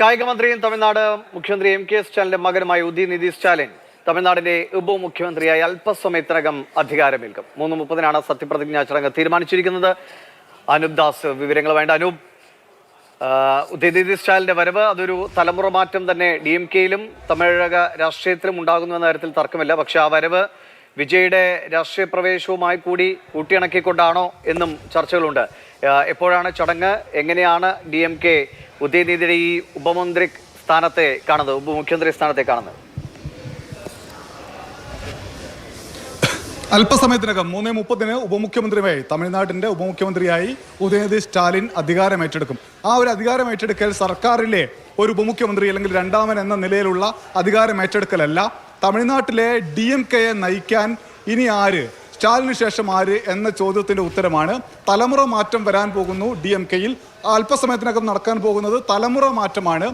കായിക മന്ത്രിയും തമിഴ്നാട് മുഖ്യമന്ത്രി എം.കെ. സ്റ്റാലിന്റെ മകനുമായ ഉദയനിധി സ്റ്റാലിൻ തമിഴ്നാടിന്റെ ഉപമുഖ്യമന്ത്രിയായി അല്പസമയത്തിനകം അധികാരമേൽക്കും. 3:30-നാണ് സത്യപ്രതിജ്ഞാ ചടങ്ങ് തീരുമാനിച്ചിരിക്കുന്നത്. അനൂപ് ദാസ് വിവരങ്ങൾ വേണ്ട. അനൂപ്, ഉദയനിധി സ്റ്റാലിന്റെ വരവ് അതൊരു തലമുറ മാറ്റം തന്നെ DMK-യിലും തമിഴക രാഷ്ട്രീയത്തിലും ഉണ്ടാകുന്നുവെന്ന കാര്യത്തിൽ തർക്കമില്ല. പക്ഷെ ആ വരവ് വിജയുടെ രാഷ്ട്രീയ പ്രവേശവുമായി കൂടി കൂട്ടിയിണക്കിക്കൊണ്ടാണോ എന്നും ചർച്ചകളുണ്ട്. എപ്പോഴാണ് ചടങ്ങ്? എങ്ങനെയാണ് DMK ഉദയനിധിയുടെ ഈ ഉപമന്ത്രി സ്ഥാനത്തെ കാണുന്നത്, ഉപമുഖ്യമന്ത്രി സ്ഥാനത്തെ കാണുന്നത്? അല്പസമയത്തിനകം 3:30 ഉപമുഖ്യമന്ത്രിയായി തമിഴ്നാടിന്റെ ഉപമുഖ്യമന്ത്രിയായി ഉദയനിധി സ്റ്റാലിൻ അധികാരം ഏറ്റെടുക്കും. ആ ഒരു അധികാരം ഏറ്റെടുക്കൽ സർക്കാരിലെ ഒരു ഉപമുഖ്യമന്ത്രി അല്ലെങ്കിൽ രണ്ടാമൻ എന്ന നിലയിലുള്ള അധികാരം ഏറ്റെടുക്കലല്ല. തമിഴ്നാട്ടിലെ DMK-യെ നയിക്കാൻ ഇനി ആര്, സ്റ്റാലിന് ശേഷം ആര് എന്ന ചോദ്യത്തിന്റെ ഉത്തരമാണ്. തലമുറ മാറ്റം വരാൻ പോകുന്നു DMK-യിൽ. അല്പസമയത്തിനകം നടക്കാൻ പോകുന്നത് തലമുറ മാറ്റമാണ്.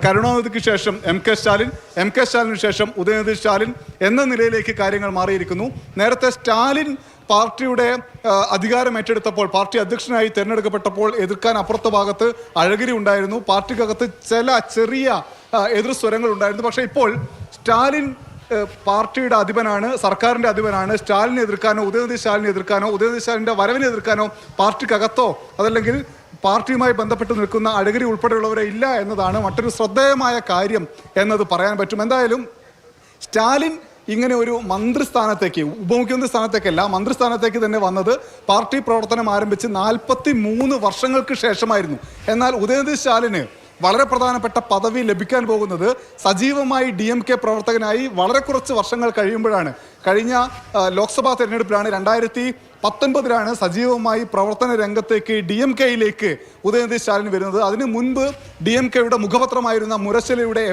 കരുണാനിധിക്ക് ശേഷം MK സ്റ്റാലിൻ, MK സ്റ്റാലിന് ശേഷം ഉദയനിധി സ്റ്റാലിൻ എന്ന നിലയിലേക്ക് കാര്യങ്ങൾ മാറിയിരിക്കുന്നു. നേരത്തെ സ്റ്റാലിൻ പാർട്ടിയുടെ അധികാരം ഏറ്റെടുത്തപ്പോൾ, പാർട്ടി അധ്യക്ഷനായി തിരഞ്ഞെടുക്കപ്പെട്ടപ്പോൾ എതിർക്കാൻ അപ്പുറത്തെ ഭാഗത്ത് അഴഗിരി ഉണ്ടായിരുന്നു. പാർട്ടിക്കകത്ത് ചെറിയ എതിർ സ്വരങ്ങൾ ഉണ്ടായിരുന്നു. പക്ഷേ ഇപ്പോൾ സ്റ്റാലിൻ പാർട്ടിയുടെ അധിപനാണ്, സർക്കാരിന്റെ അധിപനാണ്. സ്റ്റാലിനെ എതിർക്കാനോ ഉദയനിധി സ്റ്റാലിനെ എതിർക്കാനോ ഉദയനിധി സ്റ്റാലിന്റെ വരവിനെ എതിർക്കാനോ പാർട്ടിക്കകത്തോ അതല്ലെങ്കിൽ പാർട്ടിയുമായി ബന്ധപ്പെട്ട് നിൽക്കുന്ന അഴഗിരി ഉൾപ്പെടെയുള്ളവരെ ഇല്ല എന്നതാണ് മറ്റൊരു ശ്രദ്ധേയമായ കാര്യം എന്നത് പറയാൻ പറ്റും. എന്തായാലും സ്റ്റാലിൻ ഇങ്ങനെ ഒരു മന്ത്രിസ്ഥാനത്തേക്ക്, ഉപമുഖ്യമന്ത്രി സ്ഥാനത്തേക്കല്ല, മന്ത്രിസ്ഥാനത്തേക്ക് തന്നെ വന്നത് പാർട്ടി പ്രവർത്തനം ആരംഭിച്ച് 43 വർഷങ്ങൾക്ക് ശേഷമായിരുന്നു. എന്നാൽ ഉദയനിധി സ്റ്റാലിന് വളരെ പ്രധാനപ്പെട്ട പദവി ലഭിക്കാൻ പോകുന്നത് സജീവമായി DMK പ്രവർത്തകനായി വളരെ കുറച്ച് വർഷങ്ങൾ കഴിയുമ്പോഴാണ്. കഴിഞ്ഞ ലോക്സഭാ തെരഞ്ഞെടുപ്പിലാണ് 2019 സജീവമായി പ്രവർത്തന രംഗത്തേക്ക് DMK-യിലേക്ക് ഉദയനിധി സ്റ്റാലിൻ വരുന്നത്. അതിന് മുൻപ് DMK-യുടെ മുഖപത്രമായിരുന്ന മുരശലയുടെ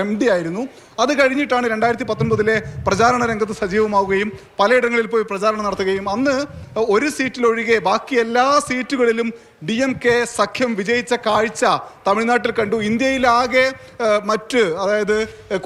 MD ആയിരുന്നു. അത് കഴിഞ്ഞിട്ടാണ് 2019 പ്രചാരണ രംഗത്ത് സജീവമാവുകയും പലയിടങ്ങളിൽ പോയി പ്രചാരണം നടത്തുകയും അന്ന് ഒരു സീറ്റിലൊഴികെ ബാക്കി എല്ലാ സീറ്റുകളിലും DMK സഖ്യം വിജയിച്ച കാഴ്ച തമിഴ്നാട്ടിൽ കണ്ടു. ഇന്ത്യയിലാകെ അതായത്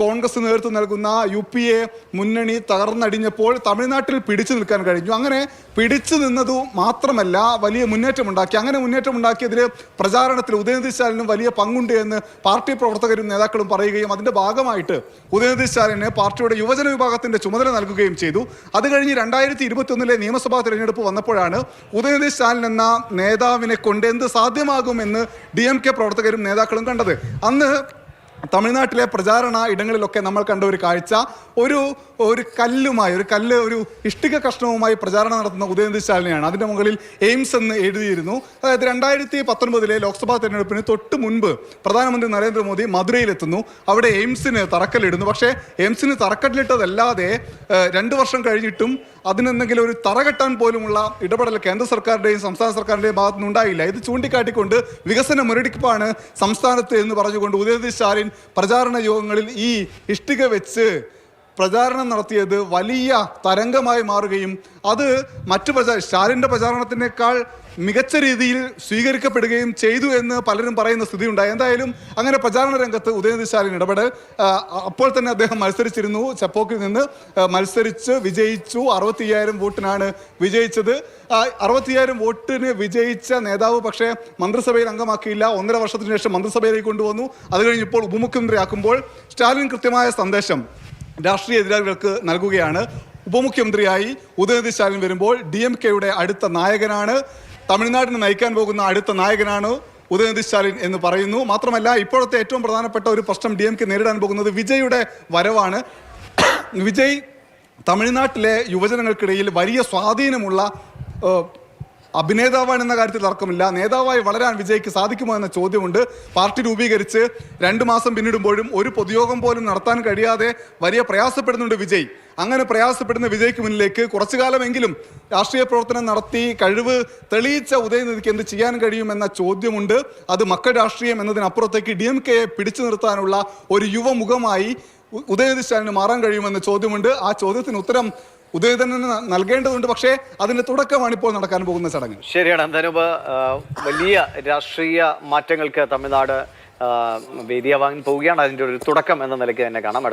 കോൺഗ്രസ് നേതൃത്വം നൽകുന്ന UPA മുന്നണി തകർന്നടിഞ്ഞപ്പോൾ തമിഴ്നാട്ടിൽ പിടിച്ചു നിൽക്കാൻ കഴിഞ്ഞു. അങ്ങനെ പിടിച്ചു നിന്നതു മാത്രമല്ല, വലിയ മുന്നേറ്റമുണ്ടാക്കി. അങ്ങനെ മുന്നേറ്റമുണ്ടാക്കിയതിൽ പ്രചാരണത്തിൽ ഉദയനിധി സ്റ്റാലിനും വലിയ പങ്കുണ്ട് എന്ന് പാർട്ടി പ്രവർത്തകരും നേതാക്കളും പറയുകയും അതിന്റെ ഭാഗമായിട്ട് ഉദയനിധി സ്റ്റാലിന് പാർട്ടിയുടെ യുവജന വിഭാഗത്തിന്റെ ചുമതല നൽകുകയും ചെയ്തു. അത് കഴിഞ്ഞ് 2021 നിയമസഭാ തെരഞ്ഞെടുപ്പ് വന്നപ്പോഴാണ് ഉദയനിധി സ്റ്റാലിൻ എന്ന നേതാവിനെ കൊണ്ട് എന്ത് സാധ്യമാകുമെന്ന് DMK പ്രവർത്തകരും നേതാക്കളും കണ്ടത്. അന്ന് തമിഴ്നാട്ടിലെ പ്രചാരണ ഇടങ്ങളിലൊക്കെ നമ്മൾ കണ്ട ഒരു കാഴ്ച, ഒരു ഇഷ്ടിക കഷ്ണവുമായി പ്രചാരണം നടത്തുന്ന ഉദയനിധി സ്റ്റാലിനെയാണ്. അതിന്റെ മുകളിൽ എയിംസ് എന്ന് എഴുതിയിരുന്നു. അതായത് 2019 ലോക്സഭാ തെരഞ്ഞെടുപ്പിന് തൊട്ട് മുൻപ് പ്രധാനമന്ത്രി നരേന്ദ്രമോദി മധുരയിലെത്തുന്നു. അവിടെ എയിംസിന് തറക്കല്ലിടുന്നു. പക്ഷേ എയിംസിന് തറക്കല്ലിട്ടതല്ലാതെ 2 വർഷം കഴിഞ്ഞിട്ടും അതിനെന്തെങ്കിലും ഒരു തറകെട്ടാൻ പോലുമുള്ള ഇടപെടൽ കേന്ദ്ര സർക്കാരിന്റെയും സംസ്ഥാന സർക്കാരിന്റെയും ഭാഗത്തുനിന്ന് ഉണ്ടായില്ല. ഇത് ചൂണ്ടിക്കാട്ടിക്കൊണ്ട് വികസന മുരടിപ്പാണ് സംസ്ഥാനത്ത് എന്ന് പറഞ്ഞുകൊണ്ട് ഉദയനിധി സ്റ്റാലിൻ പ്രചാരണ യോഗങ്ങളിൽ ഈ ഇഷ്ടിക വെച്ച് പ്രചാരണം നടത്തിയത് വലിയ തരംഗമായി മാറുകയും അത് സ്റ്റാലിൻ്റെ പ്രചാരണത്തിനേക്കാൾ മികച്ച രീതിയിൽ സ്വീകരിക്കപ്പെടുകയും ചെയ്തു എന്ന് പലരും പറയുന്ന സ്ഥിതി ഉണ്ടായി. എന്തായാലും അങ്ങനെ പ്രചാരണ രംഗത്ത് ഉദയനിധി സ്റ്റാലിൻ ഇടപെടൽ. അപ്പോൾ തന്നെ അദ്ദേഹം മത്സരിച്ചിരുന്നു. ചെപ്പോക്കിൽ നിന്ന് മത്സരിച്ച് വിജയിച്ചു. 65,000 വോട്ടിനാണ് വിജയിച്ചത്. 65,000 വോട്ടിന് വിജയിച്ച നേതാവ് പക്ഷേ മന്ത്രിസഭയിൽ അംഗമാക്കിയില്ല. 1.5 വർഷത്തിന് ശേഷം മന്ത്രിസഭയിലേക്ക് കൊണ്ടുവന്നു. അത് കഴിഞ്ഞപ്പോൾ ഉപമുഖ്യമന്ത്രിയാക്കുമ്പോൾ സ്റ്റാലിൻ കൃത്യമായ സന്ദേശം രാഷ്ട്രീയ എതിരാളികൾക്ക് നൽകുകയാണ്. ഉപമുഖ്യമന്ത്രിയായി ഉദയനിധി സ്റ്റാലിൻ വരുമ്പോൾ DMK-യുടെ അടുത്ത നായകനാണ്, തമിഴ്നാടിനെ നയിക്കാൻ പോകുന്ന അടുത്ത നായകനാണ് ഉദയനിധി സ്റ്റാലിൻ എന്ന് പറയുന്നു. മാത്രമല്ല, ഇപ്പോഴത്തെ ഏറ്റവും പ്രധാനപ്പെട്ട ഒരു പ്രശ്നം DMK നേരിടാൻ പോകുന്നത് വിജയുടെ വരവാണ്. വിജയ് തമിഴ്നാട്ടിലെ യുവജനങ്ങൾക്കിടയിൽ വലിയ സ്വാധീനമുള്ള അഭിനേതാവാണെന്ന കാര്യത്തിൽ തർക്കമില്ല. നേതാവായി വളരാൻ വിജയ്ക്ക് സാധിക്കുമോ എന്ന ചോദ്യമുണ്ട്. പാർട്ടി രൂപീകരിച്ച് 2 മാസം പിന്നിടുമ്പോഴും ഒരു പൊതുയോഗം പോലും നടത്താൻ കഴിയാതെ വലിയ പ്രയാസപ്പെടുന്നുണ്ട് വിജയ്. അങ്ങനെ പ്രയാസപ്പെടുന്ന വിജയ്ക്ക് മുന്നിലേക്ക് കുറച്ചു കാലമെങ്കിലും രാഷ്ട്രീയ പ്രവർത്തനം നടത്തി കഴിവ് തെളിയിച്ച ഉദയനിധിക്ക് എന്ത് ചെയ്യാൻ കഴിയുമെന്ന ചോദ്യമുണ്ട്. അത് മക്കൾ രാഷ്ട്രീയം എന്നതിനപ്പുറത്തേക്ക് DMK-യെ പിടിച്ചു നിർത്താനുള്ള ഒരു യുവമുഖമായി ഉദയനിധി സ്റ്റാലിന് മാറാൻ കഴിയുമെന്ന ചോദ്യമുണ്ട്. ആ ചോദ്യത്തിന് ഉത്തരം ഉദയനിധി നൽകേണ്ടതുണ്ട്. പക്ഷേ അതിന്റെ തുടക്കമാണ് ഇപ്പോൾ നടക്കാൻ പോകുന്ന ചടങ്ങ്. ശരിയാണ് എന്തായാലും വലിയ രാഷ്ട്രീയ മാറ്റങ്ങൾക്ക് തമിഴ്നാട് വേദിയാവാൻ പോവുകയാണ്. അതിന്റെ ഒരു തുടക്കം എന്ന നിലയ്ക്ക് തന്നെ കാണാം.